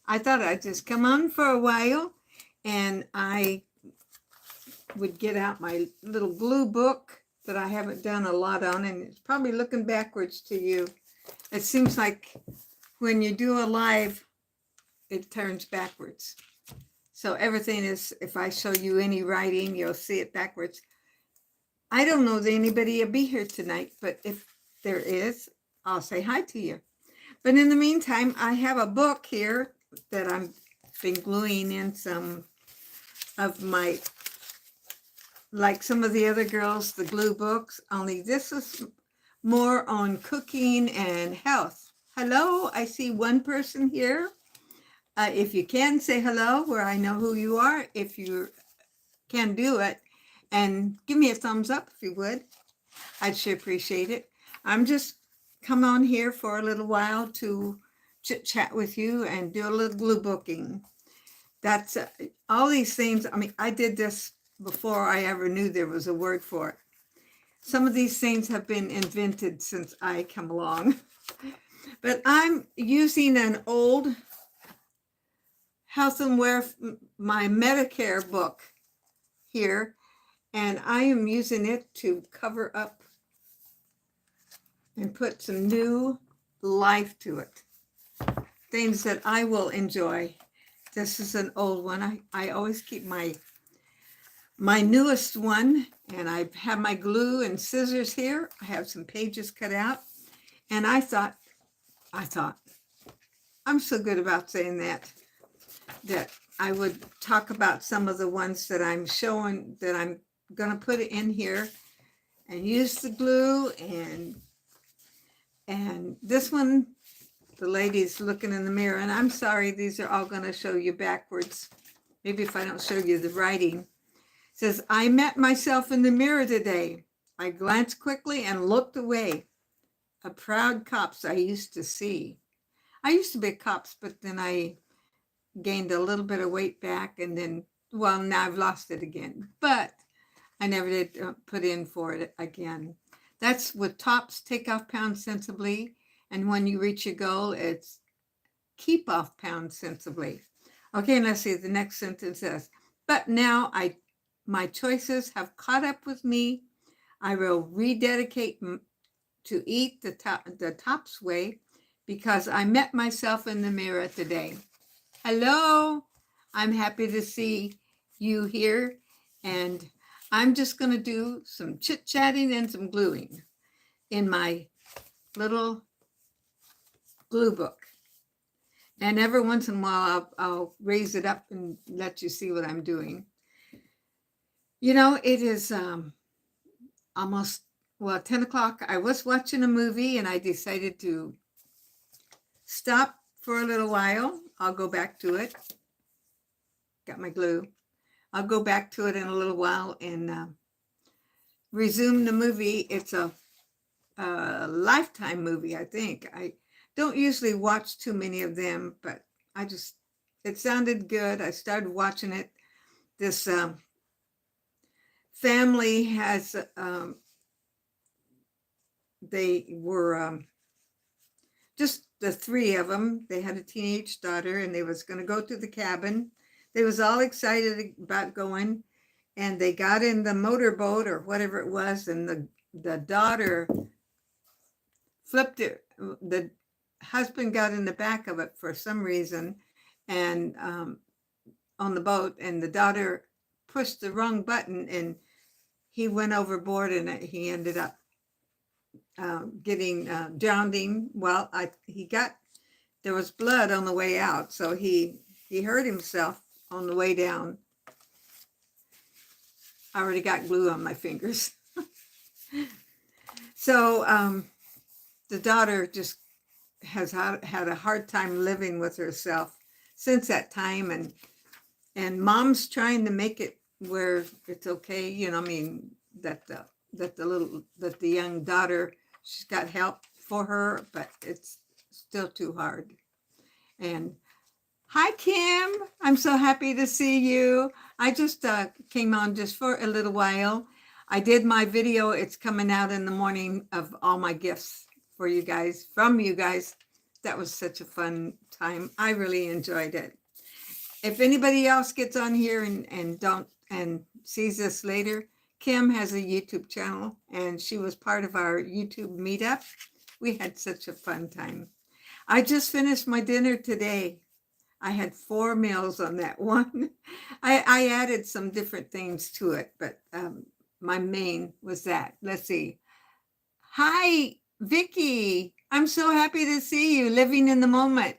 I thought I'd just come on for a while, and I would get out my little glue book that I haven't done a lot on, and it's probably looking backwards to you. It seems like when you do a live, it turns backwards. So everything is, if I show you any writing, you'll see it backwards. I don't know that anybody will be here tonight, but if there is, I'll say hi to you. But in the meantime, I have a book here that I've been gluing in some of my, like some of the other girls, the glue books, only this is more on cooking and health. Hello, I see one person here. If you can, say hello where I know who you are, if you can do it. And give me a thumbs up if you would. I'd sure appreciate it. I'm just come on here for a little while to chit chat with you and do a little glue booking. That's all these things. I mean, I did this before I ever knew there was a word for it. Some of these things have been invented since I come along. But I'm using an old health and wear, my Medicare book here, and I am using it to cover up and put some new life to it. Things that I will enjoy. This is an old one. I always keep my newest one, and I have my glue and scissors here. I have some pages cut out, and I thought, I'm so good about saying that I would talk about some of the ones that I'm showing, that I'm going to put in here and use the glue. And this one, the lady's looking in the mirror, and I'm sorry, these are all going to show you backwards. Maybe if I don't show you the writing. It says, I met myself in the mirror today. I glanced quickly and looked away. A proud cops I used to see. I used to be a cops, but then I gained a little bit of weight back, and then, well, now I've lost it again. But I never did put in for it again. That's with tops, take off pounds sensibly. And when you reach your goal, it's keep off pounds sensibly. Okay, and let's see, the next sentence says, but now my choices have caught up with me. I will rededicate to eat the tops way because I met myself in the mirror today. Hello, I'm happy to see you here, and I'm just going to do some chit-chatting and some gluing in my little glue book. And every once in a while, I'll raise it up and let you see what I'm doing. You know, it is almost, 10 o'clock. I was watching a movie, and I decided to stop for a little while. I'll go back to it. Got my glue. I'll go back to it in a little while and resume the movie. It's a Lifetime movie, I think. I don't usually watch too many of them, but it sounded good. I started watching it. This family has, they were just the three of them. They had a teenage daughter, and they was going to go to the cabin. They was all excited about going, and they got in the motorboat or whatever it was, and the daughter flipped it. The husband got in the back of it for some reason, and on the boat, and the daughter pushed the wrong button, and he went overboard, and he ended up getting drowning. Well, there was blood on the way out, so he hurt himself on the way down. I already got glue on my fingers. So the daughter just has had a hard time living with herself since that time, and mom's trying to make it where it's okay, you know. I mean, that the young daughter, she's got help for her, but it's still too hard. And hi, Kim. I'm so happy to see you. I just came on just for a little while. I did my video. It's coming out in the morning of all my gifts for you guys, from you guys. That was such a fun time. I really enjoyed it. If anybody else gets on here and sees this later, Kim has a YouTube channel and she was part of our YouTube meetup. We had such a fun time. I just finished my dinner today. I had 4 meals on that one. I added some different things to it, but my main was that. Let's see. Hi, Vickie. I'm so happy to see you, Living in the Moment.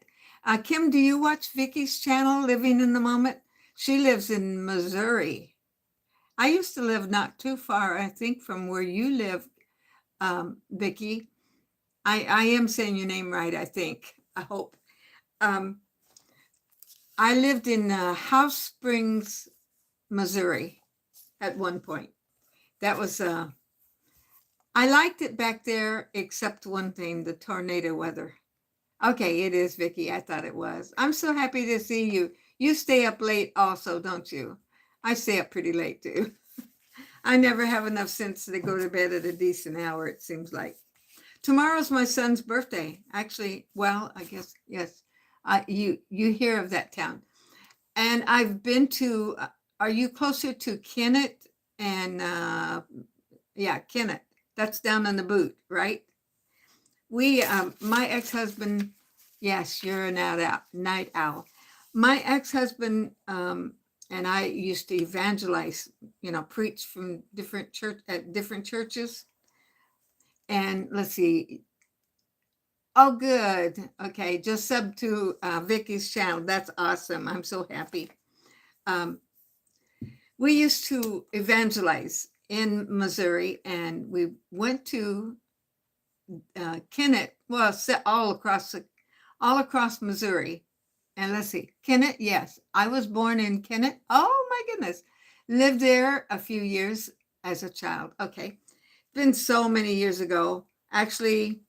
Kim, do you watch Vickie's channel, Living in the Moment? She lives in Missouri. I used to live not too far, I think, from where you live, Vickie. I am saying your name right, I think. I hope. I lived in House Springs, Missouri at one point. That was, I liked it back there, except one thing, the tornado weather. Okay, it is, Vickie. I thought it was. I'm so happy to see you. You stay up late also, don't you? I stay up pretty late too. I never have enough sense to go to bed at a decent hour, it seems like. Tomorrow's my son's birthday. Actually, well, I guess, yes. You hear of that town. And I've been to, are you closer to Kennett? And yeah, Kennett. That's down in the boot, right? We, my ex-husband, yes, you're a night owl. My ex-husband and I used to evangelize, preach from different churches. And let's see. Oh, good. Okay, just sub to Vickie's channel. That's awesome. I'm so happy. We used to evangelize in Missouri, and we went to Kennett. Well, all across Missouri. And let's see, Kennett. Yes, I was born in Kennett. Oh my goodness, lived there a few years as a child. Okay, been so many years ago. Actually,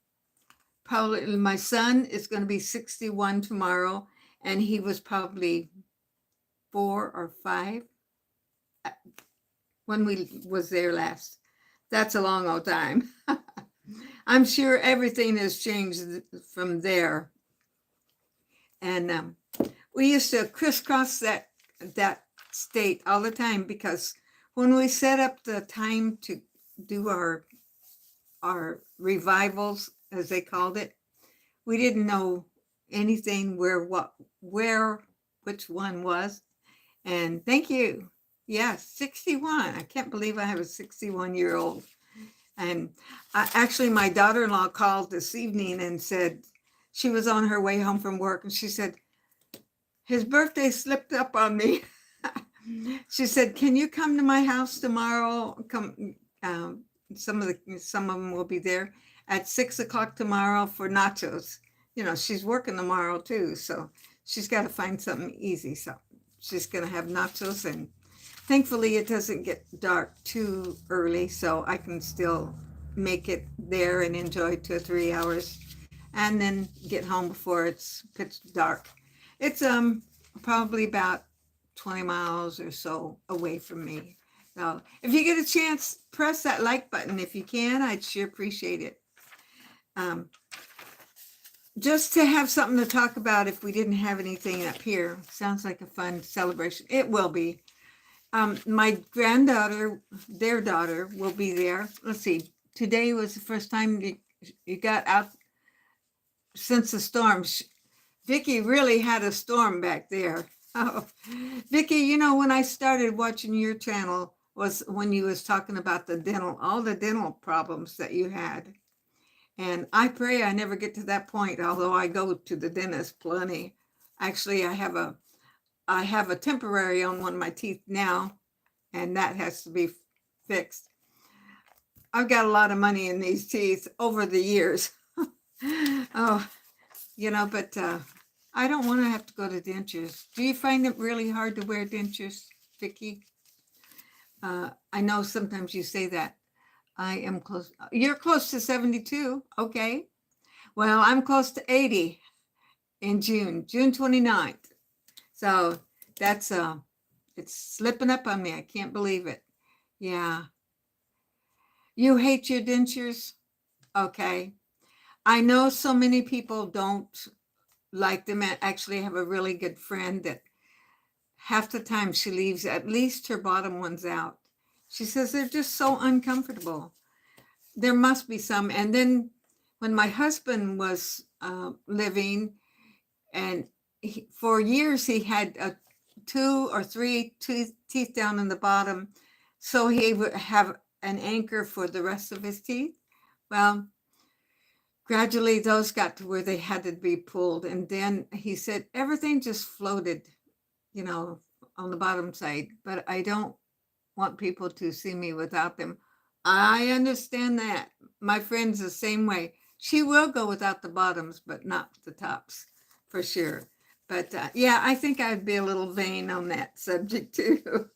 probably my son is going to be 61 tomorrow, and he was probably 4 or 5 when we was there last. That's a long old time. I'm sure everything has changed from there. And we used to crisscross that state all the time, because when we set up the time to do our revivals, as they called it, we didn't know anything which one was. And thank you. Yes, 61. I can't believe I have a 61-year-old. And actually, my daughter-in-law called this evening and said she was on her way home from work, and she said, his birthday slipped up on me. She said, can you come to my house tomorrow? Come, some of them will be there at 6 o'clock tomorrow for nachos. She's working tomorrow too, so she's got to find something easy. So she's going to have nachos, and thankfully it doesn't get dark too early, so I can still make it there and enjoy 2 or 3 hours, and then get home before it's pitch dark. It's probably about 20 miles or so away from me. So if you get a chance, press that like button if you can. I'd sure appreciate it. Just to have something to talk about if we didn't have anything up here. Sounds like a fun celebration. It will be. My granddaughter, their daughter, will be there. Let's see. Today was the first time you got out since the storm. Vickie really had a storm back there. Oh, Vickie, when I started watching your channel was when you was talking about all the dental problems that you had. And I pray I never get to that point, although I go to the dentist plenty. Actually, I have a temporary on one of my teeth now, and that has to be fixed. I've got a lot of money in these teeth over the years. Oh, but I don't want to have to go to dentures. Do you find it really hard to wear dentures, Vickie? I know sometimes you say that. I am close. You're close to 72. Okay. Well, I'm close to 80 in June 29th. So that's, it's slipping up on me. I can't believe it. Yeah. You hate your dentures? Okay. I know so many people don't like them. And actually have a really good friend that half the time she leaves at least her bottom ones out. She says they're just so uncomfortable. There must be some. And then when my husband was living, and for years he had two or three teeth down in the bottom, so he would have an anchor for the rest of his teeth. Well, gradually those got to where they had to be pulled, and then he said everything just floated, you know, on the bottom side. But I don't want people to see me without them. I understand that. My friend's the same way. She will go without the bottoms, but not the tops, for sure. But yeah, I think I'd be a little vain on that subject too.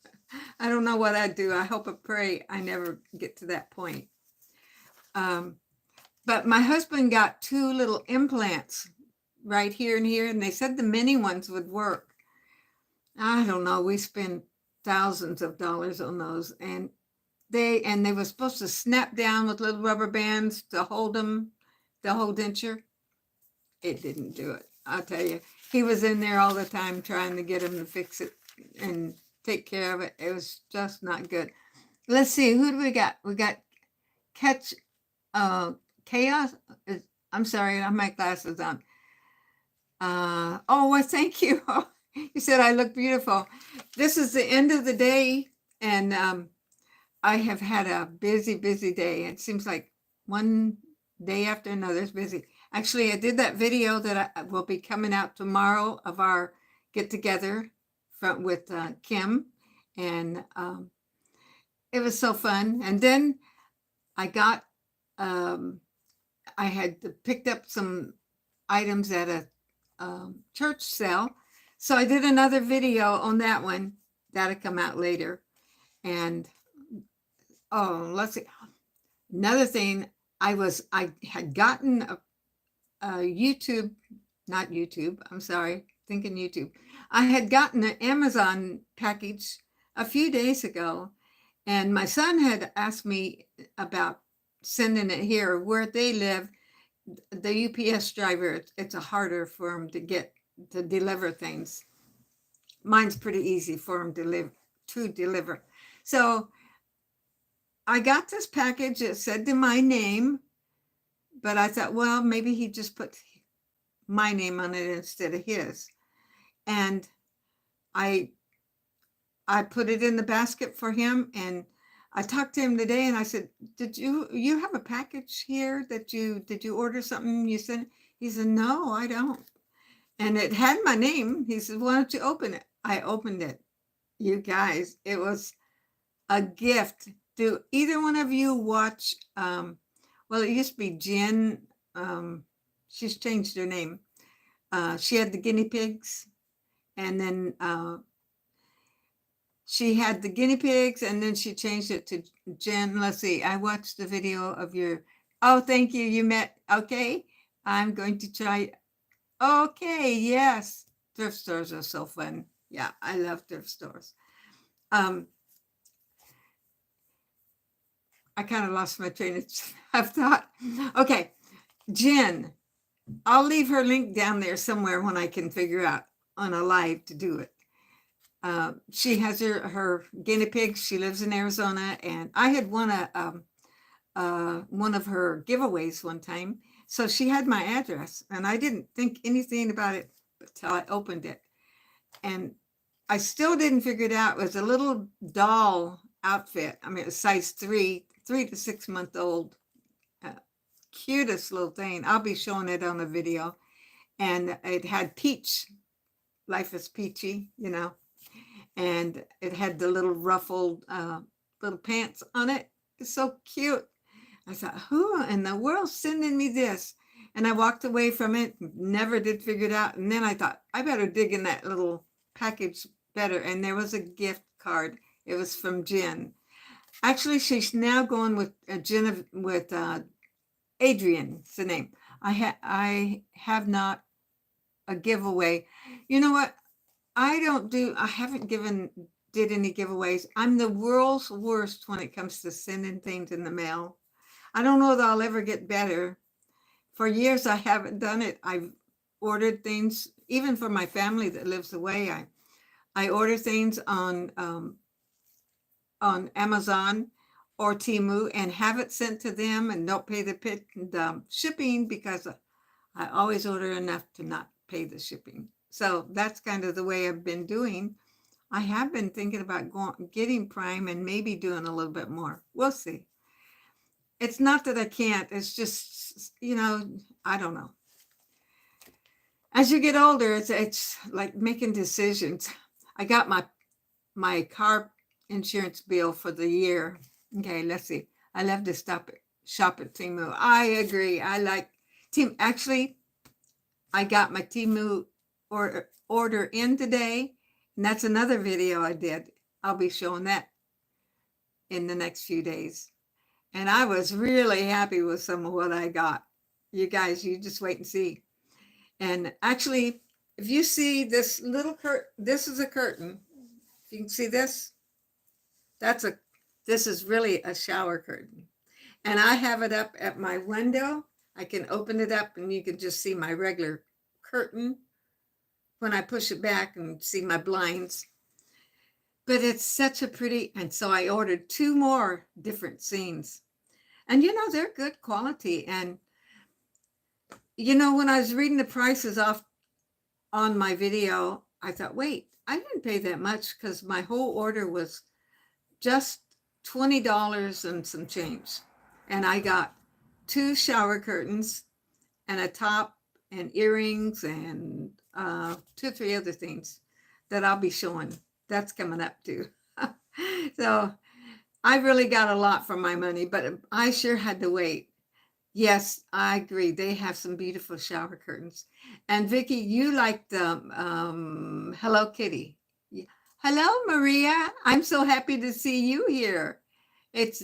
I don't know what I'd do. I hope and pray I never get to that point. But my husband got two little implants right here and here, and they said the mini ones would work. I don't know. We spent thousands of dollars on those, and they were supposed to snap down with little rubber bands to hold them, the whole denture. It didn't do it. I'll tell you, he was in there all the time trying to get him to fix it and take care of it. It was just not good. Let's see, who do we got? We got Catch Chaos. I'm sorry, I have my glasses on. Oh, well, thank you. You said I look beautiful. This is the end of the day, and I have had a busy, busy day. It seems like one day after another is busy. Actually, I did that video that will be coming out tomorrow of our get together with Kim, and it was so fun. And then I got, I had picked up some items at a church sale, so I did another video on that one. That'll come out later. And oh, let's see. Another thing, I had gotten a YouTube, not YouTube, I'm sorry, thinking YouTube. I had gotten an Amazon package a few days ago, and my son had asked me about sending it here. Where they live, the UPS driver, it's a harder for him to deliver things. Mine's pretty easy for him to deliver. So I got this package. It said to my name, but I thought, well, maybe he just put my name on it instead of his. And I put it in the basket for him, and I talked to him today, and I said, did you have a package here did you order something you sent? He said, no, I don't. And it had my name. He said, why don't you open it? I opened it. You guys, it was a gift. Do either one of you watch, well, it used to be Jen, she's changed her name. She had the guinea pigs, and then she had the guinea pigs, and then she changed it to Jen. Let's see, I watched the video of your, oh, thank you, you met, okay. I'm going to try, okay, yes. Thrift stores are so fun. Yeah, I love thrift stores. I kind of lost my train of thought. Okay, Jen, I'll leave her link down there somewhere when I can figure out on a live to do it. She has her guinea pigs. She lives in Arizona, and I had won one of her giveaways one time. So she had my address, and I didn't think anything about it until I opened it. And I still didn't figure it out. It was a little doll outfit. I mean, it was size 3 to 6 month old. Cutest little thing. I'll be showing it on a video. And it had Peach. Life is peachy, you know. And it had the little ruffled little pants on it. It's so cute. I thought, who in the world's sending me this? And I walked away from it, never did figure it out. And then I thought, I better dig in that little package better. And there was a gift card. It was from Jen. Actually, she's now going with Adrian's the name. I have not a giveaway. You know what? I haven't did any giveaways. I'm the world's worst when it comes to sending things in the mail. I don't know that I'll ever get better. For years, I haven't done it. ordered things, even for my family that lives away. I order things on Amazon or Temu and have it sent to them and don't pay the shipping because I always order enough to not pay the shipping. So that's kind of the way I've been doing. I have been thinking about getting Prime and maybe doing a little bit more. We'll see. It's not that I can't. It's just, I don't know. As you get older, it's like making decisions. I got my car insurance bill for the year. Okay, let's see. I love to shop at Temu. I agree. I like Temu. Actually, I got my Temu order in today, and that's another video I did. I'll be showing that in the next few days. And I was really happy with some of what I got. You guys, you just wait and see. And actually, if you see this little curtain, this is a curtain. If you can see this, this is really a shower curtain. And I have it up at my window. I can open it up and you can just see my regular curtain when I push it back and see my blinds. But it's such a pretty, and so I ordered 2 more different scenes. And they're good quality. And when I was reading the prices off on my video, I thought, wait, I didn't pay that much because my whole order was just $20 and some change. And I got 2 shower curtains and a top and earrings and 2 or 3 other things that I'll be showing. That's coming up too. So I really got a lot for my money, but I sure had to wait. Yes, I agree. They have some beautiful shower curtains. And Vickie, you like the Hello Kitty. Hello, Maria. I'm so happy to see you here. It's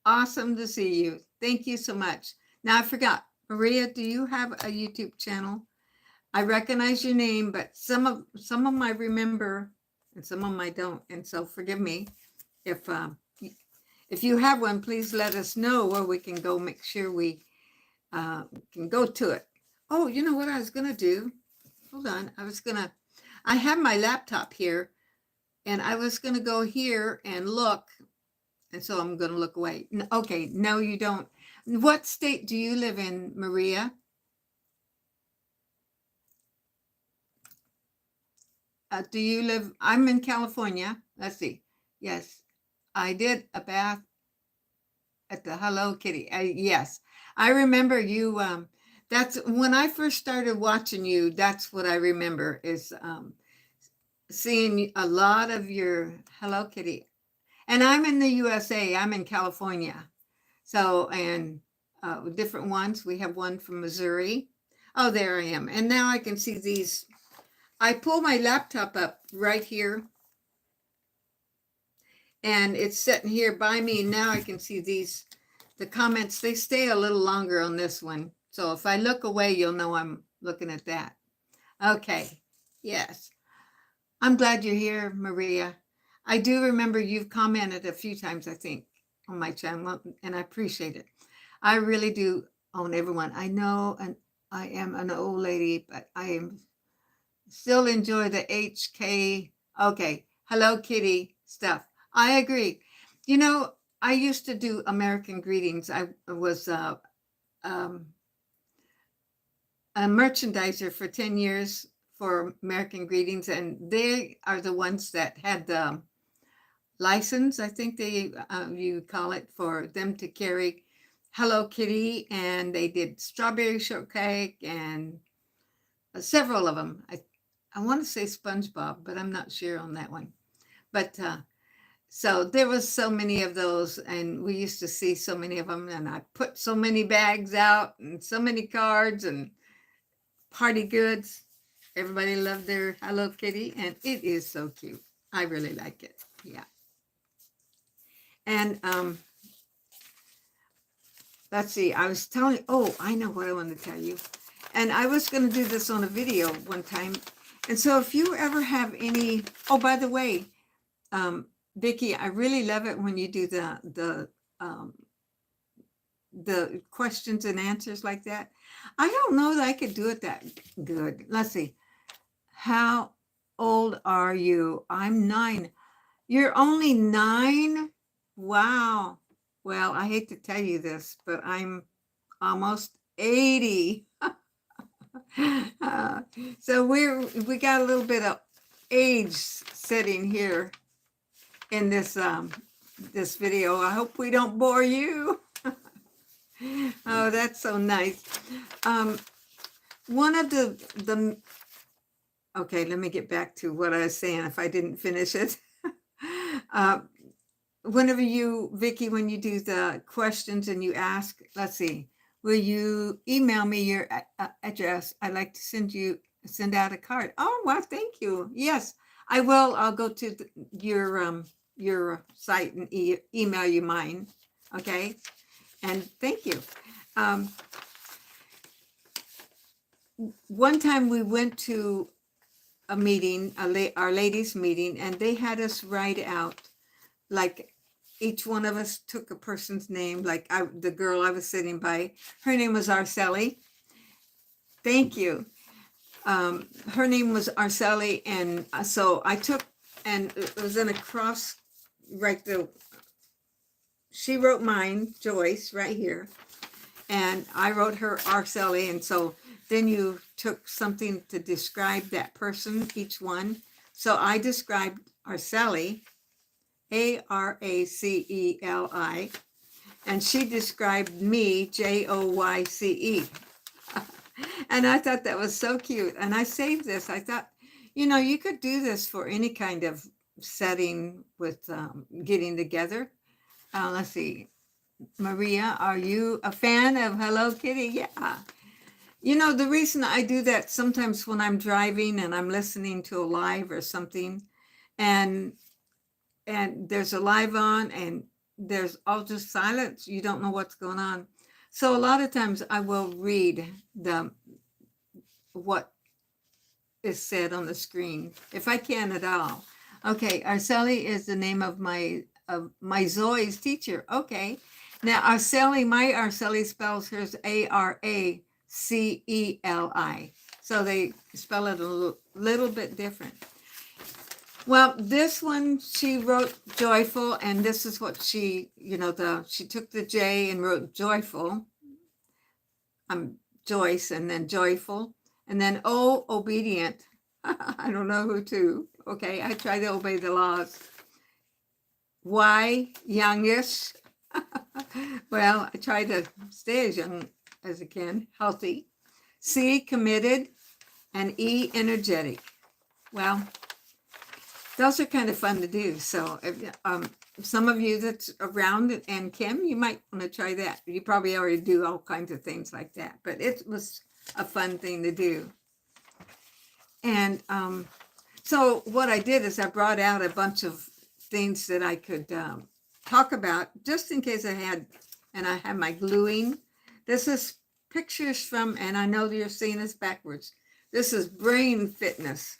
awesome to see you. Thank you so much. Now I forgot, Maria, do you have a YouTube channel? I recognize your name, but some of them I remember and some of them I don't. And so forgive me if you have one, please let us know where we can go make sure we can go to it. Oh, you know what I was going to do? Hold on. I have my laptop here and I was going to go here and look. And so I'm going to look away. Okay. No, you don't. What state do you live in, Maria? Do you live? I'm in California. Let's see. Yes. I did a bath at the Hello Kitty. Yes, I remember you. That's when I first started watching you. That's what I remember is seeing a lot of your Hello Kitty. And I'm in the USA. I'm in California. So, and different ones. We have one from Missouri. Oh, there I am. And now I can see these. I pull my laptop up right here. And it's sitting here by me. And now I can see the comments, they stay a little longer on this one. So if I look away, you'll know I'm looking at that. Okay. Yes. I'm glad you're here, Maria. I do remember you've commented a few times, I think, on my channel, and I appreciate it. I really do own everyone. I know, and I am an old lady, but I am still enjoy the HK. Okay. Hello Kitty stuff. I agree. I used to do American Greetings. I was a merchandiser for 10 years for American Greetings, and they are the ones that had the license, I think you call it, for them to carry Hello Kitty, and they did Strawberry Shortcake and several of them. I want to say SpongeBob, but I'm not sure on that one. But so there was so many of those, and we used to see so many of them, and I put so many bags out and so many cards and party goods. Everybody loved their Hello Kitty, and it is so cute. I really like it. Yeah. And let's see. I was telling. Oh, I know what I want to tell you. And I was going to do this on a video one time. And so if you ever have any. Oh, by the way, Vickie, I really love it when you do the questions and answers like that. I don't know that I could do it that good. Let's see. How old are you? I'm 9. You're only 9? Wow. Well, I hate to tell you this, but I'm almost 80. Uh, so we got a little bit of age sitting here in this video. I hope we don't bore you. Oh, that's so nice. One of the okay, let me get back to what I was saying if I didn't finish it. Whenever you, Vickie, when you do the questions and you ask, let's see, will you email me your address? I'd like to send out a card. Oh, well, thank you. Yes, I will. I'll go to your site and email you mine. Okay, and thank you. One time we went to a meeting, our ladies' meeting, and they had us write out, like, each one of us took a person's name. Like the girl I was sitting by, her name was Arceli. Thank you. Her name was Arceli, and so I took, and it was in a cross, right there. She wrote mine, Joyce, right here, and I wrote her Arceli, and so then you took something to describe that person, each one. So I described Arceli, Araceli, and she described me, Joyce. And I thought that was so cute. And I saved this. I thought, you could do this for any kind of setting with getting together. Let's see. Maria, are you a fan of Hello Kitty? Yeah. The reason I do that sometimes when I'm driving and I'm listening to a live or something, and there's a live on and there's all just silence, you don't know what's going on. So a lot of times I will read what is said on the screen, if I can at all. Okay, Arceli is the name of my Zoe's teacher. Okay, now my Arceli spells hers Araceli. So they spell it a little bit different. Well, this one, she wrote joyful, and this is what she took the J and wrote joyful. Joyce, and then joyful, and then O, obedient. I don't know who to. Okay, I try to obey the laws. Y, youngish. Well, I try to stay as young as I can, healthy. C, committed, and E, energetic. Well, those are kind of fun to do. So if some of you that's around, and Kim, you might want to try that. You probably already do all kinds of things like that, but it was a fun thing to do. And so what I did is I brought out a bunch of things that I could talk about, just in case I had my gluing. This is pictures from, and I know you're seeing this backwards. This is brain fitness.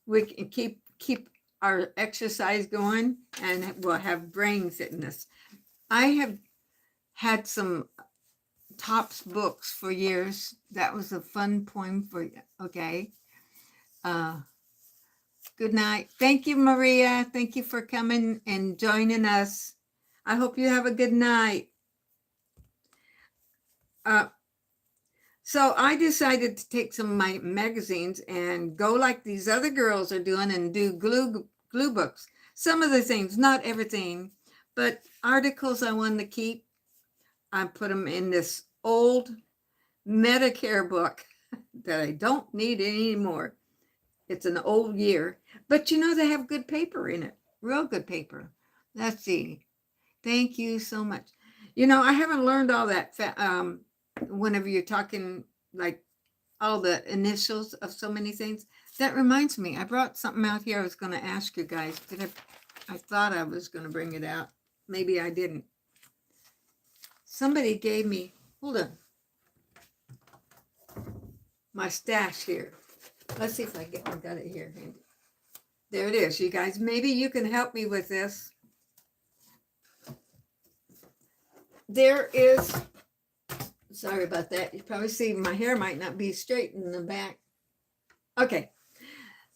We can keep our exercise going, and we'll have brain fitness. I have had some Topps books for years. That was a fun poem for you. Okay. Good night. Thank you, Maria. Thank you for coming and joining us. I hope you have a good night. So I decided to take some of my magazines and go like these other girls are doing and do glue books. Some of the things, not everything, but articles I wanted to keep, I put them in this old Medicare book that I don't need anymore. It's an old year, but they have good paper in it, real good paper. Let's see. Thank you so much. I haven't learned all that whenever you're talking, like all the initials of so many things. That reminds me, I brought something out here I was going to ask you guys. I thought I was going to bring it out. Maybe I didn't. Somebody gave me, hold on, my stash here. Let's see if I got it here. There it is, you guys. Maybe you can help me with this. There is Sorry about that. You probably see my hair might not be straight in the back. Okay.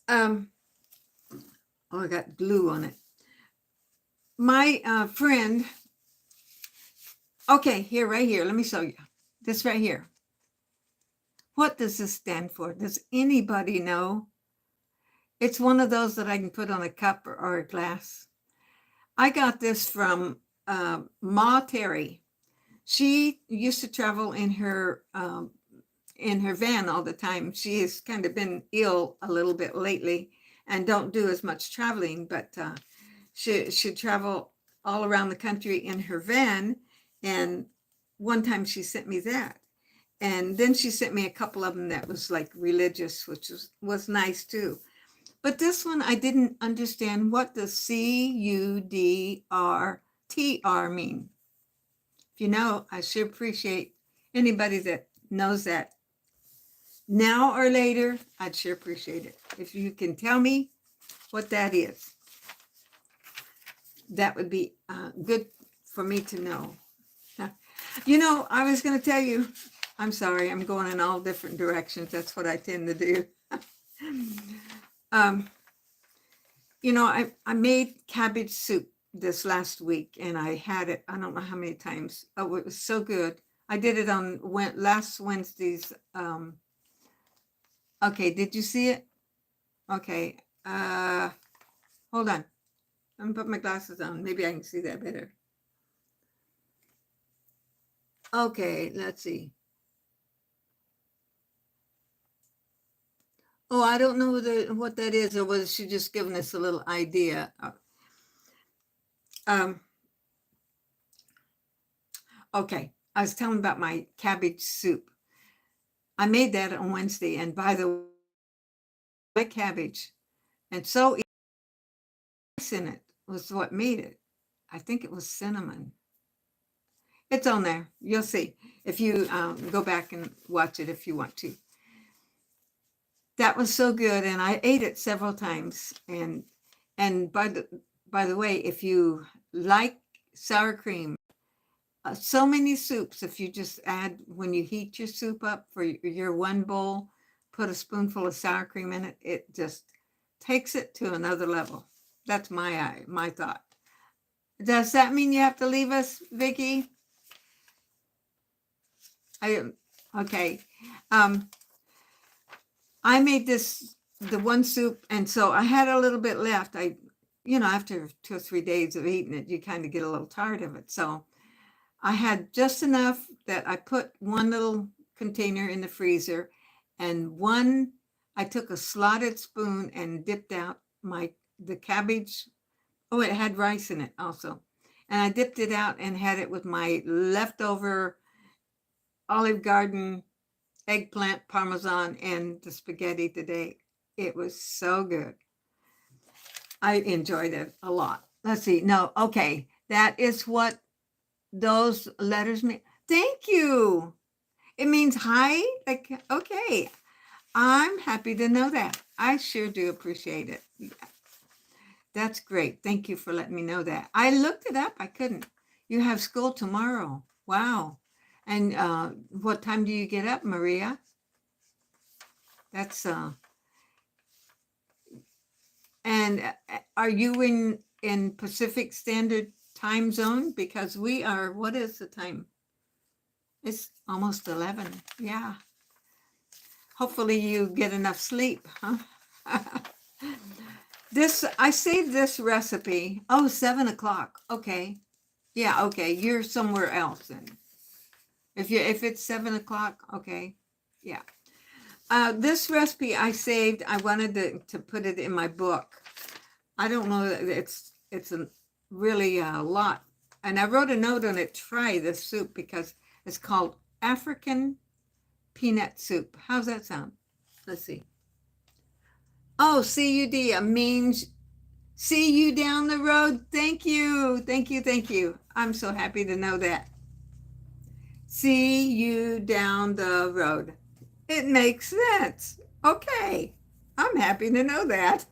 Oh, I got glue on it. My friend. Okay, here, right here. Let me show you. This right here. What does this stand for? Does anybody know? It's one of those that I can put on a cup or a glass. I got this from Ma Terry. She used to travel in her van all the time. She has kind of been ill a little bit lately and don't do as much traveling, but she travel all around the country in her van. And one time she sent me that. And then she sent me a couple of them that was like religious, which was nice too. But this one, I didn't understand what does CUDRTR mean. If you know, I sure appreciate anybody that knows that. Now or later, I'd sure appreciate it. If you can tell me what that is, that would be good for me to know. You know, I was going to tell you, I'm sorry, I'm going in all different directions. That's what I tend to do. You know, I made cabbage soup this last week and I had it, I don't know how many times. Oh, it was so good. I did it on last Wednesday's. Okay, did you see it? Okay, hold on. Let me put my glasses on. Maybe I can see that better. Okay, let's see. Oh, I don't know what that is, or was she just giving us a little idea? Okay, I was telling about my cabbage soup. I made that on Wednesday, and by the way, cabbage, and so in it was what made it. I think it was cinnamon. It's on there. You'll see if you go back and watch it if you want to. That was so good, and I ate it several times. And by the way, if you like sour cream, so many soups, if you just add, when you heat your soup up for your one bowl, put a spoonful of sour cream in it, it just takes it to another level. That's my thought. Does that mean you have to leave us, Vickie? Okay. I made the one soup, and so I had a little bit left. After 2 or 3 days of eating it, you kind of get a little tired of it. So I had just enough that I put one little container in the freezer, and I took a slotted spoon and dipped out the cabbage. Oh, it had rice in it also. And I dipped it out and had it with my leftover Olive Garden eggplant parmesan and the spaghetti today. It was so good. I enjoyed it a lot. Let's see. No, okay. That is what those letters mean. Thank you. It means hi. Like, okay. I'm happy to know that. I sure do appreciate it. That's great. Thank you for letting me know that. I looked it up. I couldn't. You have school tomorrow. Wow. And what time do you get up, Maria? That's and are you in Pacific Standard Time Zone? Because we are, what is the time? It's almost 11. Yeah. Hopefully you get enough sleep, huh? I saved this recipe. Oh, 7 o'clock. Okay. Yeah, okay. You're somewhere else then. If it's 7 o'clock, okay. Yeah. This recipe I saved. I wanted to put it in my book. I don't know. It's really a lot. And I wrote a note on it. Try this soup because it's called African peanut soup. How's that sound? Let's see. Oh, CUD means see you down the road. Thank you. Thank you. Thank you. I'm so happy to know that. See you down the road. It makes sense. Okay. I'm happy to know that.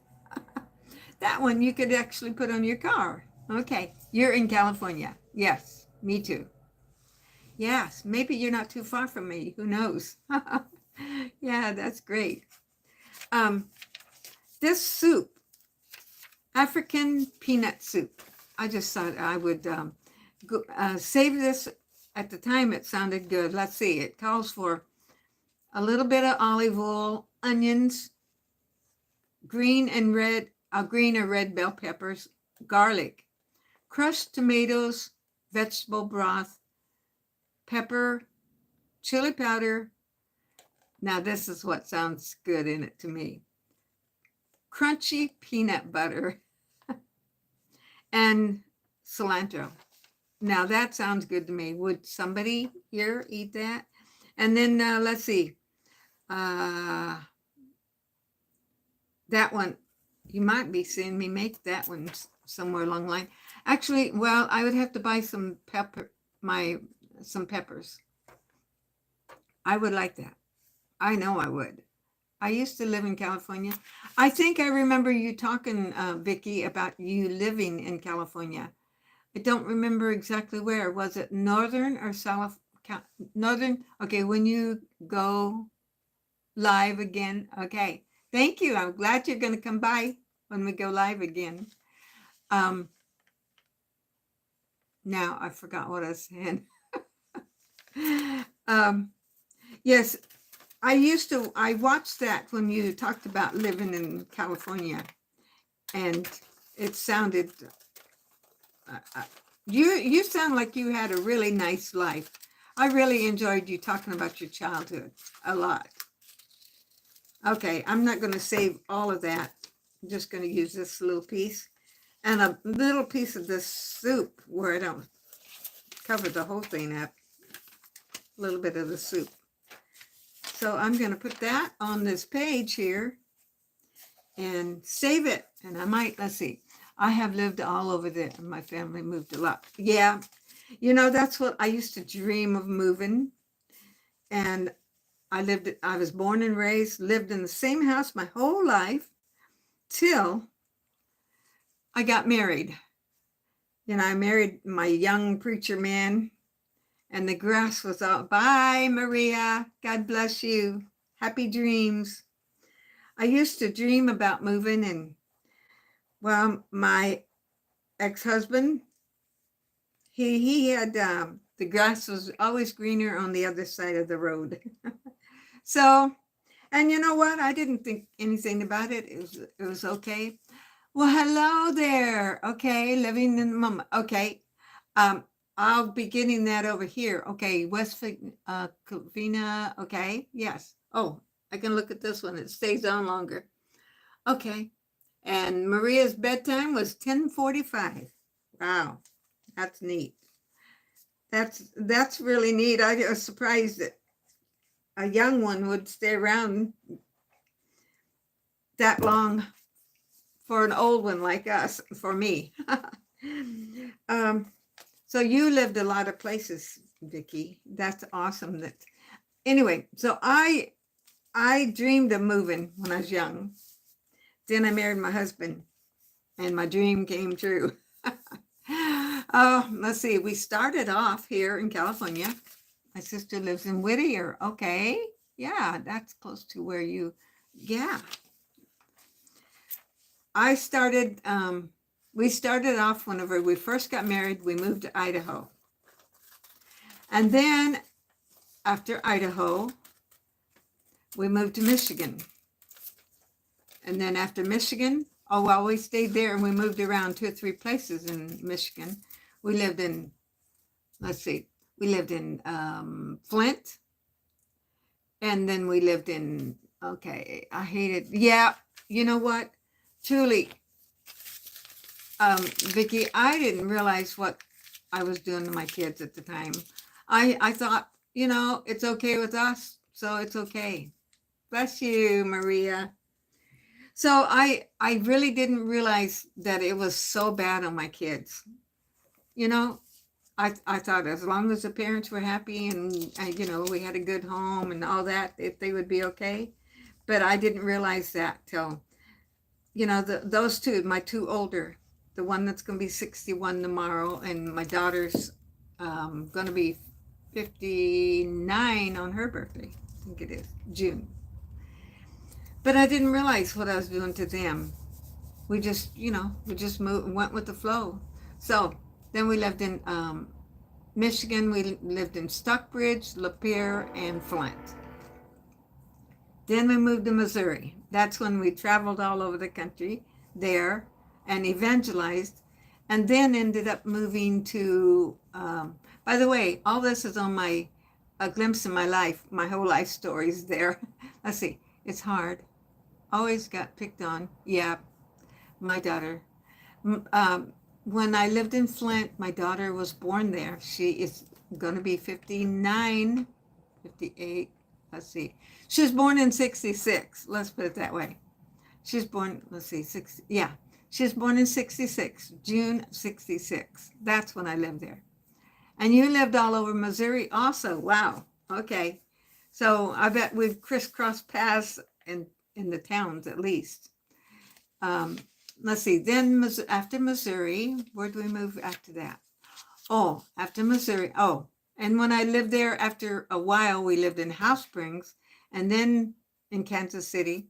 That one you could actually put on your car. Okay. You're in California. Yes, me too. Yes, maybe you're not too far from me. Who knows? Yeah, that's great. Um, this soup, African peanut soup. I just thought I would save this. At the time, it sounded good. Let's see. It calls for a little bit of olive oil, onions, green or red bell peppers, garlic, crushed tomatoes, vegetable broth, pepper, chili powder. Now this is what sounds good in it to me. Crunchy peanut butter and cilantro. Now that sounds good to me. Would somebody here eat that? And then let's see. That one, you might be seeing me make that one somewhere along the line. Actually, well, I would have to buy some peppers. I would like that. I know I would. I used to live in California. I think I remember you talking, Vickie, about you living in California. I don't remember exactly where. Was it northern or south? Northern? Okay, when you go live again. Okay, thank you. I'm glad you're going to come by when we go live again. Now I forgot what I was saying. Yes, I watched that when you talked about living in California, and it sounded, you sound like you had a really nice life. I really enjoyed you talking about your childhood a lot. Okay, I'm not going to save all of that. I'm just going to use this little piece and a little piece of this soup where I don't cover the whole thing up. A little bit of the soup. So I'm going to put that on this page here and save it. And I might, let's see, I have lived all over there. My family moved a lot. Yeah, you know, that's what I used to dream of moving. And I was born and raised, lived in the same house my whole life till I got married. You know, I married my young preacher man, and the grass was out. Bye, Maria. God bless you. Happy dreams. I used to dream about moving, and well, my ex-husband, he had the grass was always greener on the other side of the road. So, and you know what? I didn't think anything about it. It was okay. Well, hello there. Okay, living in the moment. Okay, I'll be getting that over here. Okay, West Covina. Okay, yes. Oh, I can look at this one. It stays on longer. Okay, and Maria's bedtime was 10:45. Wow, that's neat. That's really neat. I was surprised that a young one would stay around that long for an old one like us, for me. So you lived a lot of places, Vickie. That's awesome. Anyway, so I dreamed of moving when I was young. Then I married my husband, and my dream came true. Oh, let's see. We started off here in California. My sister lives in Whittier. Okay. Yeah, that's close to where you, yeah. We started off whenever we first got married, we moved to Idaho. And then after Idaho, we moved to Michigan. And then after Michigan, oh, well, we stayed there and we moved around 2 or 3 places in Michigan. We lived in, let's see, we lived in Flint. And then we lived in, okay, I hated, yeah, you know what? Truly, Vickie, I didn't realize what I was doing to my kids at the time. I thought, you know, it's okay with us, so it's okay. Bless you, Maria. So I really didn't realize that it was so bad on my kids. You know, I thought as long as the parents were happy and you know, we had a good home and all that, if they would be okay. But I didn't realize that till, you know, those two, my 2 older, the one that's going to be 61 tomorrow, and my daughter's going to be 59 on her birthday. I think it is June. But I didn't realize what I was doing to them. We just, we just moved, went with the flow. So then we lived in Michigan. We lived in Stockbridge, Lapeer, and Flint. Then we moved to Missouri. That's when we traveled all over the country there and evangelized, and then ended up moving to, by the way, all this is on my, a glimpse of my life, my whole life stories there. Let's see, it's hard. Always got picked on. Yeah, my daughter. When I lived in Flint, my daughter was born there. She is going to be 59, 58. Let's see. She was born in 66. Let's put it that way. She was born, let's see, 60. Yeah, she was born in 66, June 66. That's when I lived there. And you lived all over Missouri also. Wow. Okay. So I bet we've crisscrossed paths in the towns at least. Let's see. Then after Missouri, where do we move after that? Oh, after Missouri. Oh, and when I lived there, after a while, we lived in House Springs and then in Kansas City.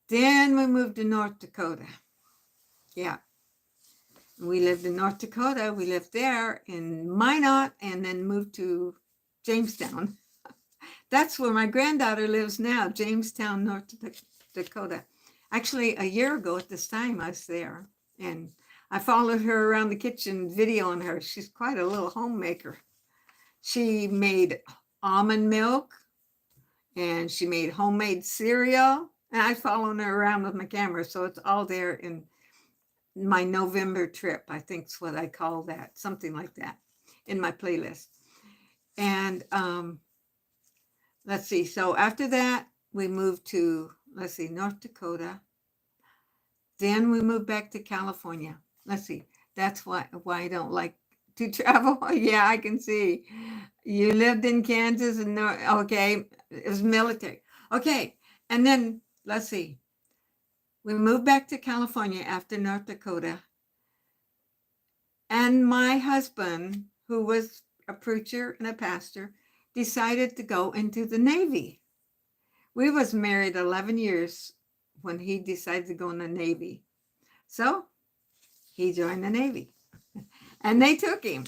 Then we moved to North Dakota. Yeah. We lived in North Dakota. We lived there in Minot and then moved to Jamestown. That's where my granddaughter lives now, Jamestown, North Dakota. Actually, a year ago at this time, I was there. And I followed her around the kitchen videoing her. She's quite a little homemaker. She made almond milk and she made homemade cereal. And I followed her around with my camera. So it's all there in my November trip. I think is what I call that. Something like that in my playlist. And let's see. So after that, we moved to, let's see, North Dakota. Then we moved back to California. Let's see. That's why I don't like to travel. Yeah, I can see. You lived in Kansas and okay, it was military. Okay, and then let's see. We moved back to California after North Dakota. And my husband, who was a preacher and a pastor, decided to go into the Navy. We was married 11 years when he decided to go in the Navy. So he joined the Navy and they took him.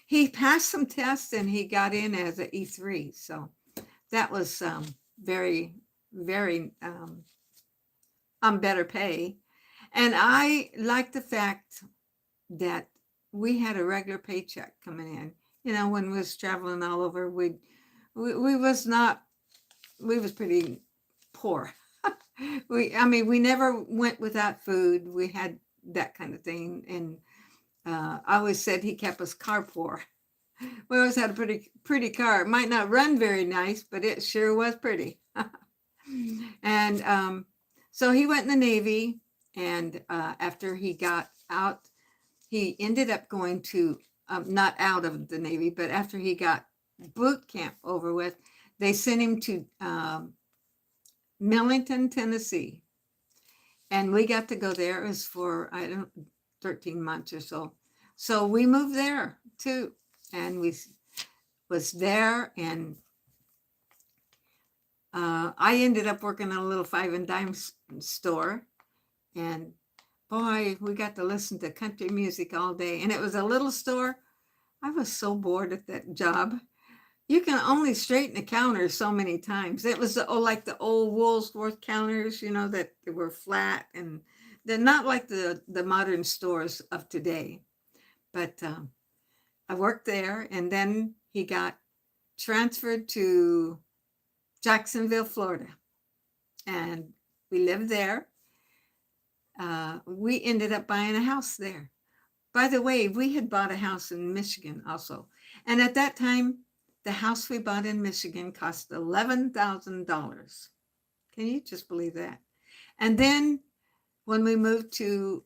He passed some tests and he got in as an E3. So that was very, very on better pay. And I like the fact that we had a regular paycheck coming in. You know, when we was traveling all over, we was pretty poor. We never went without food. We had that kind of thing. And I always said he kept us car poor. We always had a pretty car. It might not run very nice, but it sure was pretty. And so he went in the Navy, and after he got out, he ended up going to, not out of the Navy, but after he got boot camp over with, they sent him to Millington, Tennessee. And we got to go there. It was for, 13 months or so. So we moved there too. And we was there, and I ended up working in a little 5 and dime store. And boy, we got to listen to country music all day. And it was a little store. I was so bored at that job. You can only straighten the counter so many times. It was like the old Woolworth counters, you know, that they were flat, and they're not like the modern stores of today. But I worked there, and then he got transferred to Jacksonville, Florida. And we lived there. We ended up buying a house there. By the way, we had bought a house in Michigan also. And at that time, the house we bought in Michigan cost $11,000. Can you just believe that? And then when we moved to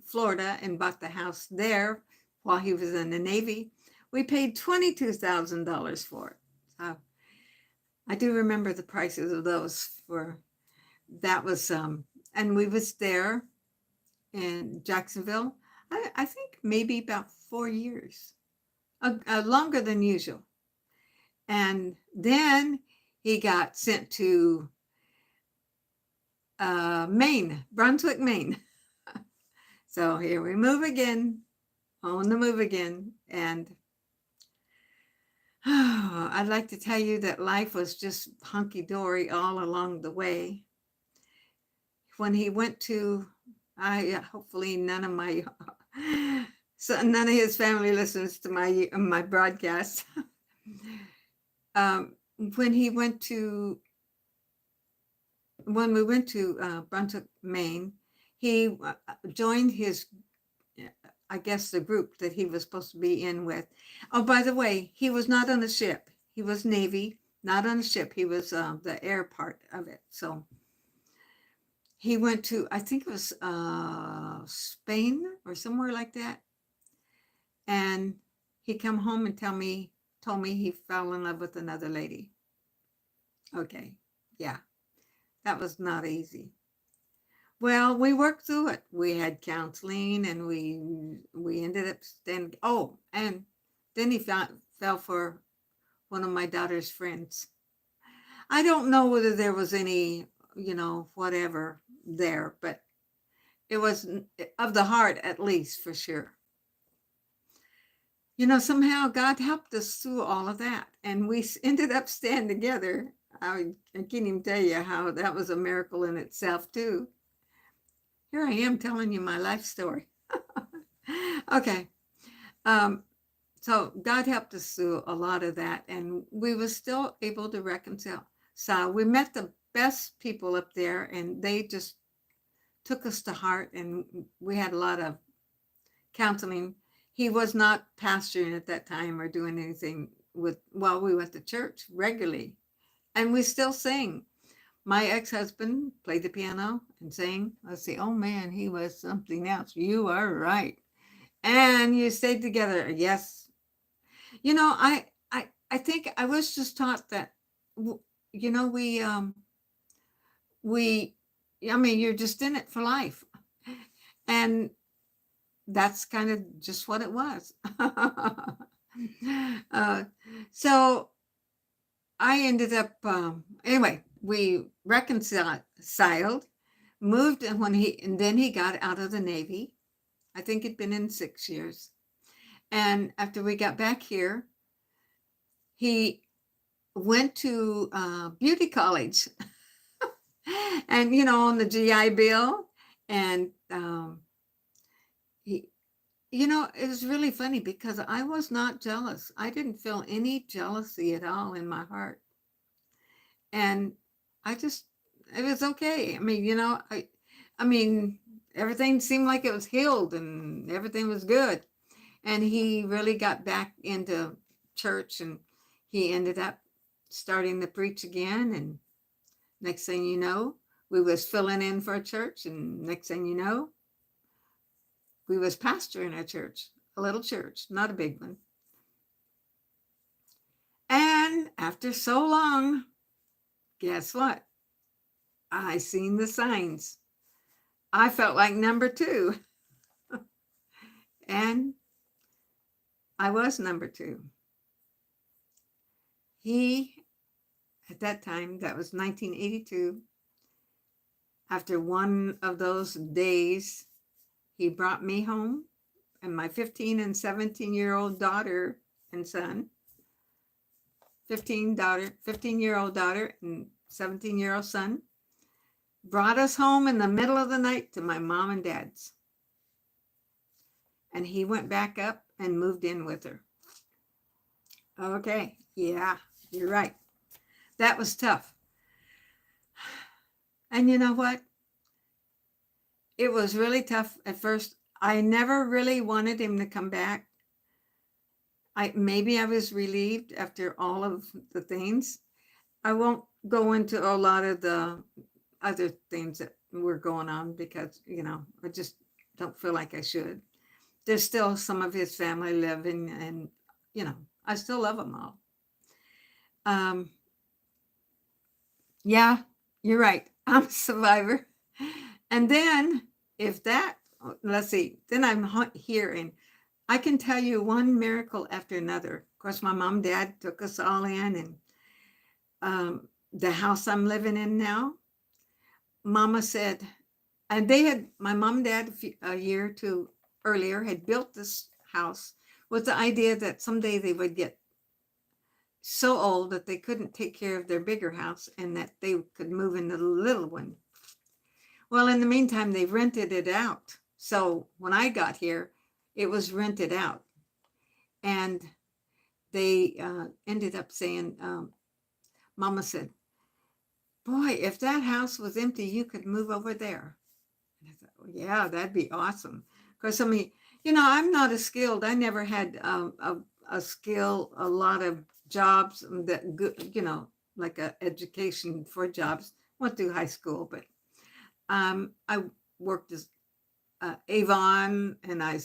Florida and bought the house there while he was in the Navy, we paid $22,000 for it. So I do remember the prices of those. That was and we was there in Jacksonville. I think maybe about 4 years, longer than usual. And then he got sent to Maine, Brunswick, Maine. So here we move again, on the move again. And I'd like to tell you that life was just hunky-dory all along the way. When he went to, hopefully none of my, so none of his family listens to my broadcast. When we went to Brunswick, Maine, he joined his, I guess, the group that he was supposed to be in with. Oh, by the way, he was not on the ship. He was Navy, not on the ship. He was the air part of it. So he went to, I think it was Spain or somewhere like that. And he come home and told me he fell in love with another lady. Okay, yeah, that was not easy. Well, we worked through it. We had counseling, and we ended up standing. Oh, and then he fell for one of my daughter's friends. I don't know whether there was any, whatever there, but it was of the heart, at least, for sure. Somehow God helped us through all of that, and we ended up staying together. I can't even tell you how that was a miracle in itself, too. Here I am telling you my life story. Okay. So God helped us through a lot of that, and we were still able to reconcile. So we met the best people up there, and they just took us to heart, and we had a lot of counseling. He was not pastoring at that time or doing anything we went to church regularly, and we still sing. My ex-husband played the piano and sang. Let's see. Oh man, he was something else. You are right. And you stayed together. Yes. I think I was just taught that, you're just in it for life. And that's kind of just what it was. So I ended up, anyway, we reconciled, moved, and then he got out of the Navy. I think it'd been in 6 years. And after we got back here, he went to beauty college and, on the GI Bill. And it was really funny because I was not jealous. I didn't feel any jealousy at all in my heart. And it was okay. I mean, everything seemed like it was healed and everything was good. And he really got back into church, and he ended up starting to preach again. And next thing you know, we was filling in for a church. And next thing you know, we was pastoring a church, a little church, not a big one. And after so long, guess what? I seen the signs. I felt like number 2. And I was number 2. He, at that time, that was 1982, after one of those days, he brought me home and my 15 and 17-year-old daughter and son, 15-year-old daughter and 17-year-old son, brought us home in the middle of the night to my mom and dad's. And he went back up and moved in with her. Okay, yeah, you're right. That was tough. And you know what? It was really tough at first. I never really wanted him to come back. Maybe I was relieved after all of the things. I won't go into a lot of the other things that were going on because, I just don't feel like I should. There's still some of his family living, and, I still love them all. Yeah, you're right. I'm a survivor. And then let's see, then I'm here in I can tell you one miracle after another. Of course, my mom and dad took us all in, and the house I'm living in now, Mama said, and they had, my mom and dad a year or two earlier had built this house with the idea that someday they would get so old that they couldn't take care of their bigger house and that they could move into the little one. Well, in the meantime, they rented it out. So when I got here, it was rented out. And they ended up saying, Mama said, boy, if that house was empty, you could move over there. And I thought, well, yeah, that'd be awesome. Because I mean, I'm not as skilled. I never had a skill, a lot of jobs that good, like a education for jobs. Went through high school, but I worked as Avon, and I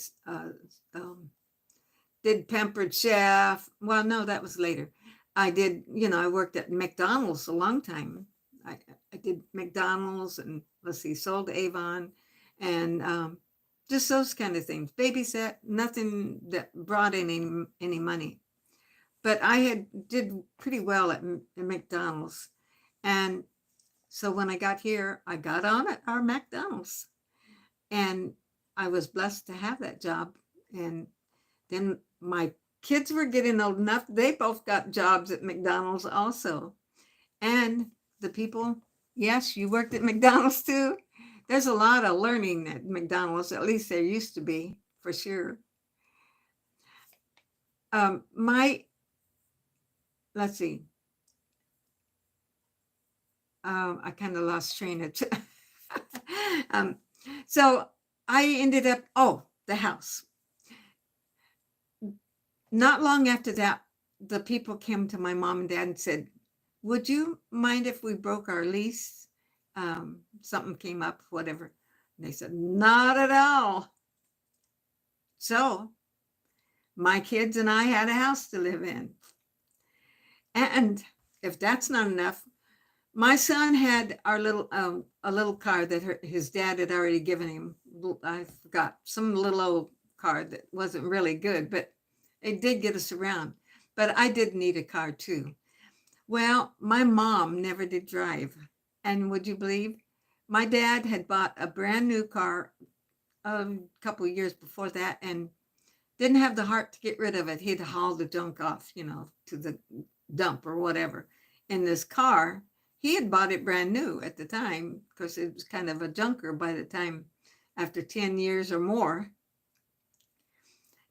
did Pampered Chef. Well, no, that was later. I did, I worked at McDonald's a long time. I did McDonald's, and let's see, sold Avon, and just those kind of things. Babysat, nothing that brought in any money. But I did pretty well at McDonald's. And so when I got here, I got on at our McDonald's. And I was blessed to have that job. And then my kids were getting old enough. They both got jobs at McDonald's also. And the people, yes, you worked at McDonald's too. There's a lot of learning at McDonald's. At least there used to be, for sure. Let's see. I kind of lost train of so I ended up, the house. Not long after that, the people came to my mom and dad and said, would you mind if we broke our lease? Something came up, whatever. And they said, not at all. So my kids and I had a house to live in. And if that's not enough, my son had our little a little car that his dad had already given him. I forgot, some little old car that wasn't really good, but it did get us around. But I did need a car too. Well, my mom never did drive. And would you believe, my dad had bought a brand new car a couple of years before that and didn't have the heart to get rid of it. He'd haul the junk off, to the dump or whatever. In this car, he had bought it brand new at the time because it was kind of a junker by the time, after 10 years or more.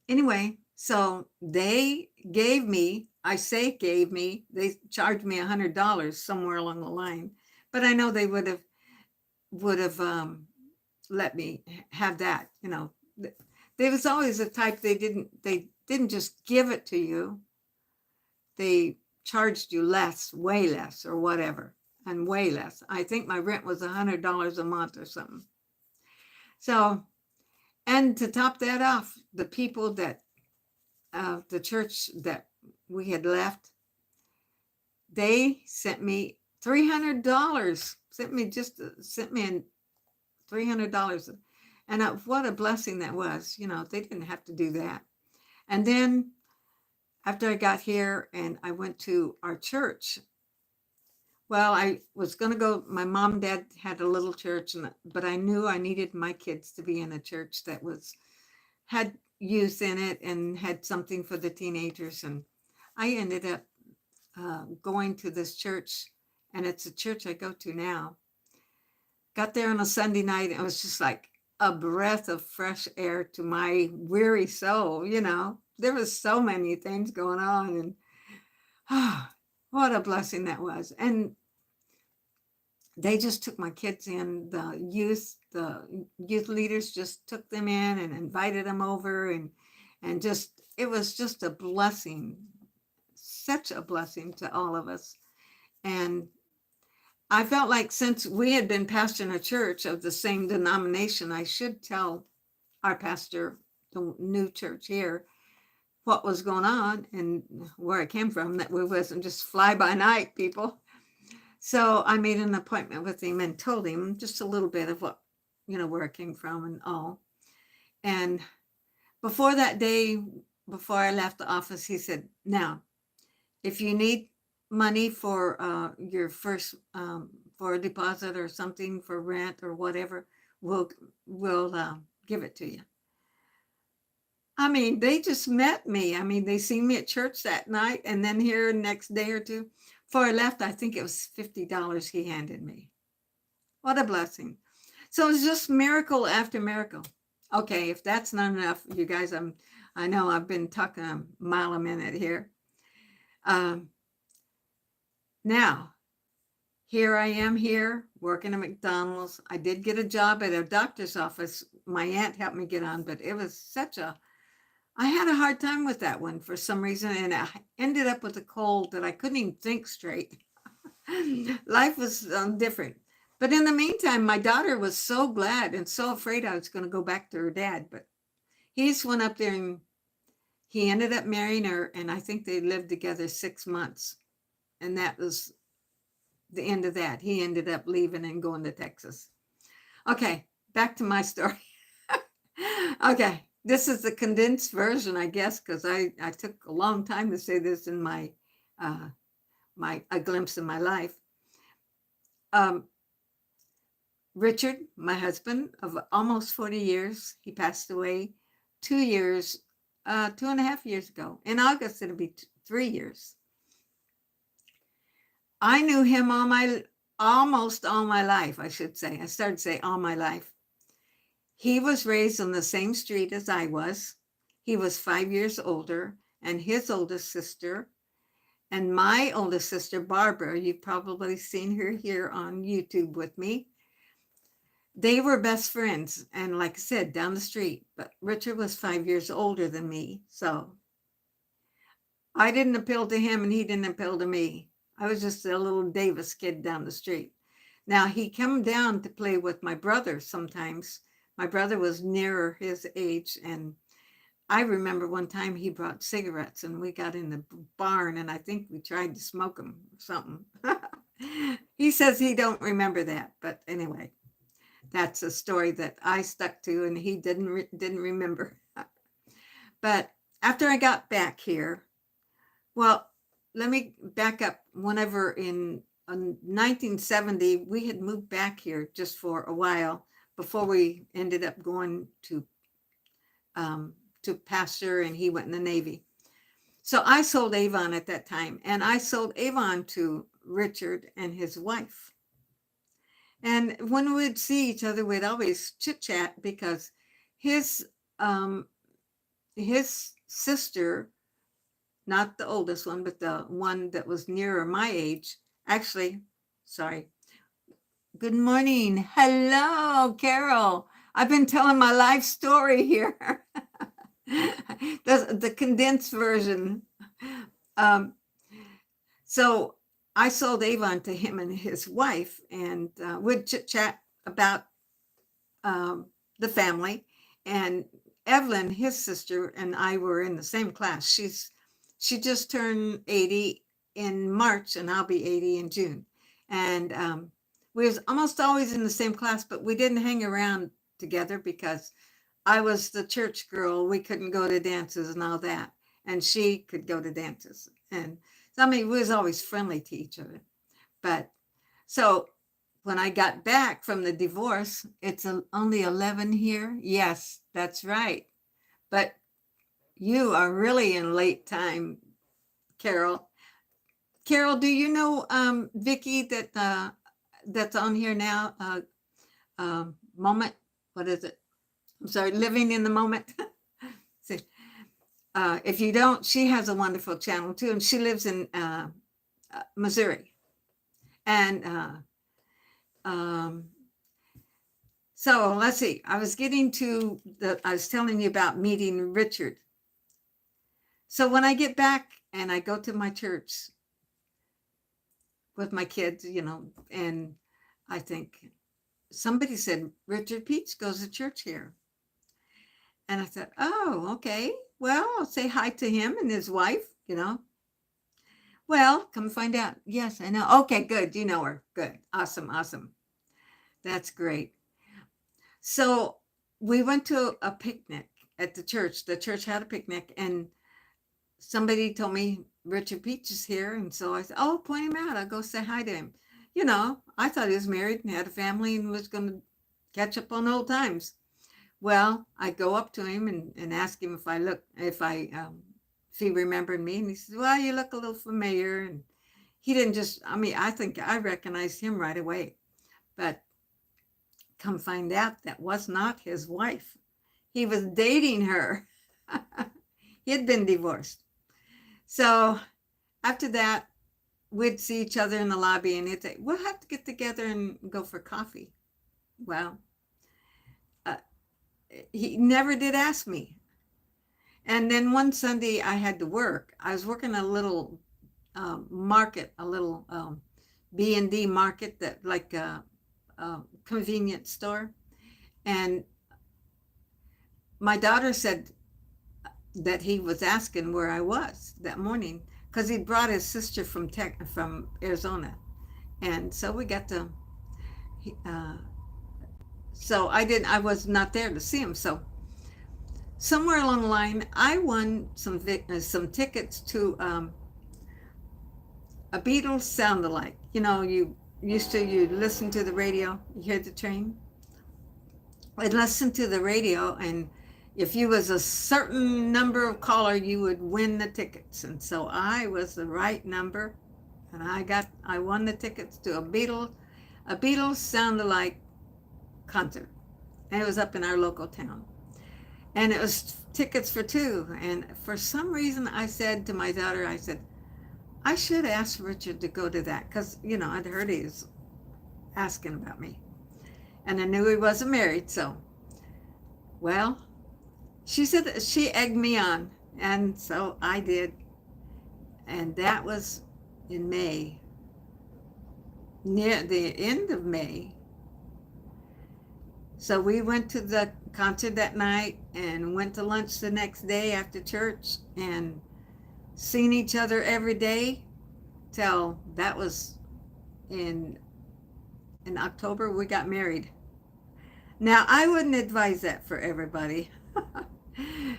Anyway, so they gave me, they charged me $100 somewhere along the line, but I know they would have let me have that. There was always a type, they didn't just give it to you. They charged you less, way less or whatever, and way less. I think my rent was $100 a month or something. So, and to top that off, the people that, the church that we had left, they sent me $300, sent me in $300. And what a blessing that was. They didn't have to do that. And then after I got here and I went to our church, well, I was going to go, my mom and dad had a little church, but I knew I needed my kids to be in a church that had youth in it and had something for the teenagers. And I ended up going to this church, and it's a church I go to now. Got there on a Sunday night, and it was just like a breath of fresh air to my weary soul. There was so many things going on, and what a blessing that was. And they just took my kids in. The youth leaders just took them in and invited them over, and just, it was just a blessing, such a blessing to all of us. And I felt like, since we had been pastoring a church of the same denomination, I should tell our pastor, the new church here, what was going on and where I came from, that we wasn't just fly by night people. So I made an appointment with him and told him just a little bit of what, where I came from and all. before that day, before I left the office, he said, now, if you need money for your first, for a deposit or something for rent or whatever, we'll give it to you. I mean, they just met me. I mean, they seen me at church that night, and then here next day or two, before I left, I think it was $50 he handed me. What a blessing. So it's just miracle after miracle. Okay, if that's not enough, you guys, I know I've been talking a mile a minute here. Now, here I am here working at McDonald's. I did get a job at a doctor's office. My aunt helped me get on, but it was I had a hard time with that one for some reason, and I ended up with a cold that I couldn't even think straight. Life was different. But in the meantime, my daughter was so glad and so afraid I was going to go back to her dad. But he just went up there and he ended up marrying her, and I think they lived together 6 months. And that was the end of that. He ended up leaving and going to Texas. Okay, back to my story. Okay, this is the condensed version, I guess, because I took a long time to say this in my a glimpse of my life. Richard, my husband of almost 40 years, he passed away 2 years, 2.5 years ago. In August, it'll be 3 years. I knew him almost all my life, I should say. I started to say all my life. He was raised on the same street as I was. He was 5 years older, and his oldest sister, and my oldest sister, Barbara, you've probably seen her here on YouTube with me. They were best friends, and like I said, down the street. But Richard was 5 years older than me, so I didn't appeal to him, and he didn't appeal to me. I was just a little Davis kid down the street. Now, he came down to play with my brother sometimes. My brother was nearer his age, and I remember one time he brought cigarettes, and we got in the barn, and I think we tried to smoke them or something. He says he don't remember that, but anyway, that's a story that I stuck to, and he didn't remember. But after I got back here, well, let me back up. Whenever in 1970, we had moved back here just for a while before we ended up going to pastor, and he went in the Navy. So I sold Avon at that time, and I sold Avon to Richard and his wife. And when we'd see each other, we'd always chit chat because his sister, not the oldest one, but the one that was nearer my age, actually, sorry. Good morning. Hello, Carol. I've been telling my life story here. the condensed version. So I sold Avon to him and his wife, and we'd chit chat about the family. And Evelyn, his sister, and I were in the same class. She just turned 80 in March, and I'll be 80 in June. And we was almost always in the same class, but we didn't hang around together because I was the church girl. We couldn't go to dances and all that, and she could go to dances. And so, I mean, we was always friendly to each other. But so when I got back from the divorce, it's only 11 here. Yes, that's right. But you are really in late time, Carol. Carol, do you know Vickie that's on here now? Moment, what is it? I'm sorry, living in the moment. See, if you don't, she has a wonderful channel too, and she lives in Missouri. And so let's see. I was telling you about meeting Richard. So when I get back and I go to my church with my kids, and I think somebody said, Richard Peach goes to church here. And I said, oh, okay. Well, I'll say hi to him and his wife, Well, come find out. Yes, I know. Okay, good. You know her. Good. Awesome. That's great. So we went to a picnic, at the church. The church had a picnic, and somebody told me Richard Peach is here. And so I said, oh, point him out. I'll go say hi to him. You know, I thought he was married and had a family and was going to catch up on old times. Well, I go up to him and ask him if he remembered me. And he says, well, you look a little familiar. And he didn't just, I mean, I think I recognized him right away. But come find out that was not his wife. He was dating her. He had been divorced. So after that, we'd see each other in the lobby and he'd say, we'll have to get together and go for coffee. Well, he never did ask me. And then one Sunday I had to work. I was working a little market, a little B&D market, that like a convenience store. And my daughter said that he was asking where I was that morning because he brought his sister from Arizona. And so we got to, so I was not there to see him. So somewhere along the line, I won some tickets to a Beatles sound-alike. You know, you listen to the radio, you hear the train. I'd listen to the radio, and if you was a certain number of caller, you would win the tickets. And so I was the right number, and I won the tickets to a Beatles sound-alike concert. And it was up in our local town. And it was tickets for two. And for some reason, I said to my daughter, I said, I should ask Richard to go to that. Because, you know, I'd heard he was asking about me. And I knew he wasn't married. So, well, she said that she egged me on. And so I did. And that was in May. Near the end of May. So we went to the concert that night and went to lunch the next day after church and seen each other every day till that was in October. We got married. Now, I wouldn't advise that for everybody.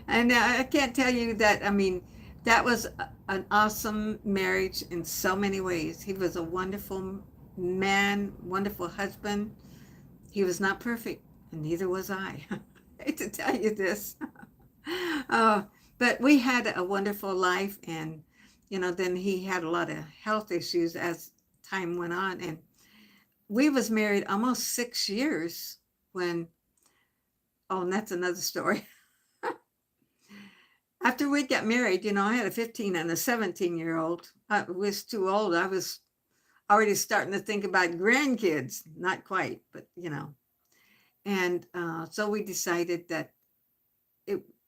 And I can't tell you that, I mean, that was an awesome marriage in so many ways. He was a wonderful man, wonderful husband. He was not perfect, and neither was I. I hate to tell you this. But we had a wonderful life, and, you know, then he had a lot of health issues as time went on. And we was married almost 6 years when, oh, and that's another story. After we got married, you know, I had a 15 and a 17-year-old. I was too old. I was already starting to think about grandkids. Not quite, but, you know. And so we decided that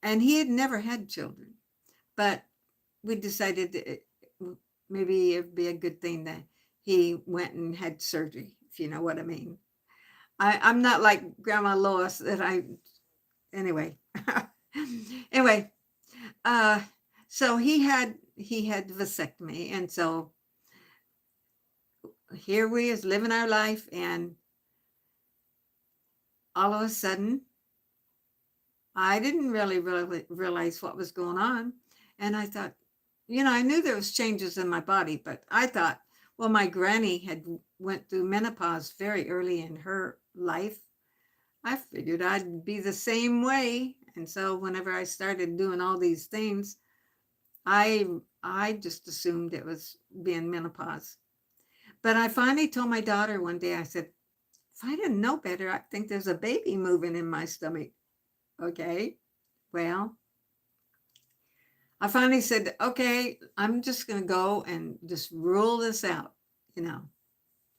and he had never had children, but we decided that maybe it'd be a good thing that he went and had surgery, if you know what I mean. I'm not like Grandma Lois anyway. Anyway, so he had vasectomy, and so here we is living our life, and all of a sudden, I didn't really realize what was going on. And I thought, you know, I knew there was changes in my body, but I thought, well, my granny had went through menopause very early in her life. I figured I'd be the same way. And so whenever I started doing all these things, I just assumed it was being menopause. But I finally told my daughter one day, I said, if I didn't know better, I think there's a baby moving in my stomach. Okay, well, I finally said, okay, I'm just going to go and just rule this out. You know,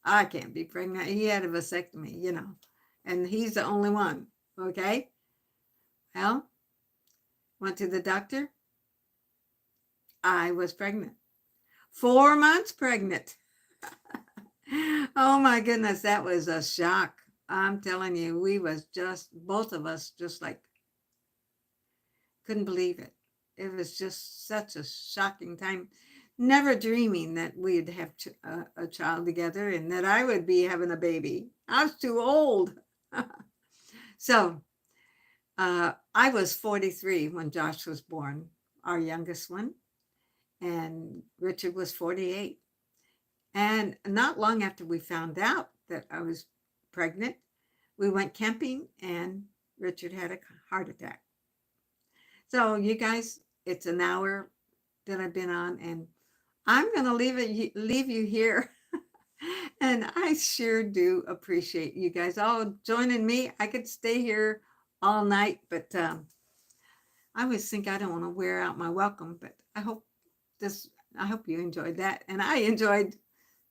I can't be pregnant. He had a vasectomy, you know, and he's the only one. Okay, well, went to the doctor. I was pregnant. 4 months pregnant. Oh my goodness, that was a shock. I'm telling you, we was just, both of us, just like, couldn't believe it. It was just such a shocking time. Never dreaming that we'd have a child together and that I would be having a baby. I was too old. So I was 43 when Josh was born, our youngest one, and Richard was 48. And not long after we found out that I was pregnant, we went camping and Richard had a heart attack. So, you guys, it's an hour that I've been on, and I'm going to leave you here. And I sure do appreciate you guys all joining me. I could stay here all night, but I always think I don't want to wear out my welcome, but I hope you enjoyed that. And I enjoyed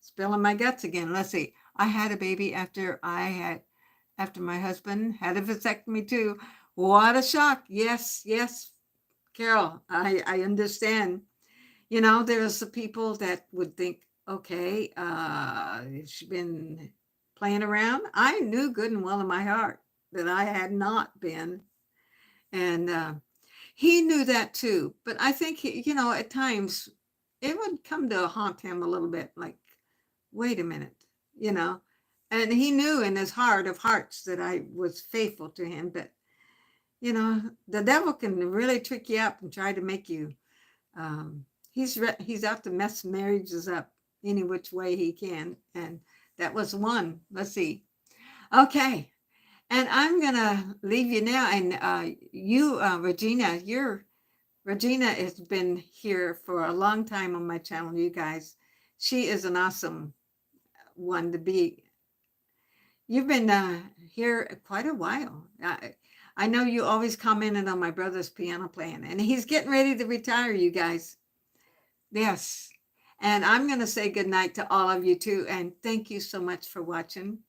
spilling my guts again. Let's see. I had a baby after my husband had a vasectomy too. What a shock. Yes, yes, Carol, I understand. There's the people that would think, okay, she's been playing around. I knew good and well in my heart that I had not been. And he knew that too. But I think, at times it would come to haunt him a little bit like, wait a minute, you know. And he knew in his heart of hearts that I was faithful to him. But, the devil can really trick you up and try to make you. He's out to mess marriages up any which way he can. And that was one. Let's see. Okay. And I'm going to leave you now. And Regina, Regina has been here for a long time on my channel, you guys. She is an awesome one to be. You've been here quite a while. I know you always commented on my brother's piano playing, and he's getting ready to retire, you guys. Yes. And I'm going to say good night to all of you too. And thank you so much for watching.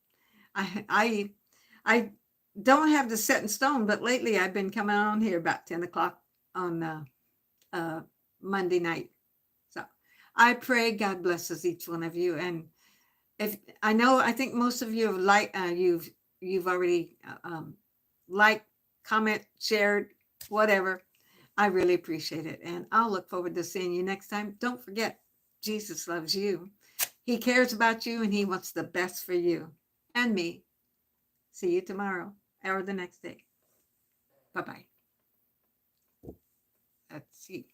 I don't have this set in stone, but lately I've been coming on here about 10 o'clock on Monday night. So I pray God blesses each one of you. And I think most of you have you've already liked, comment, shared, whatever. I really appreciate it. And I'll look forward to seeing you next time. Don't forget, Jesus loves you. He cares about you and he wants the best for you and me. See you tomorrow or the next day. Bye-bye. Let's see.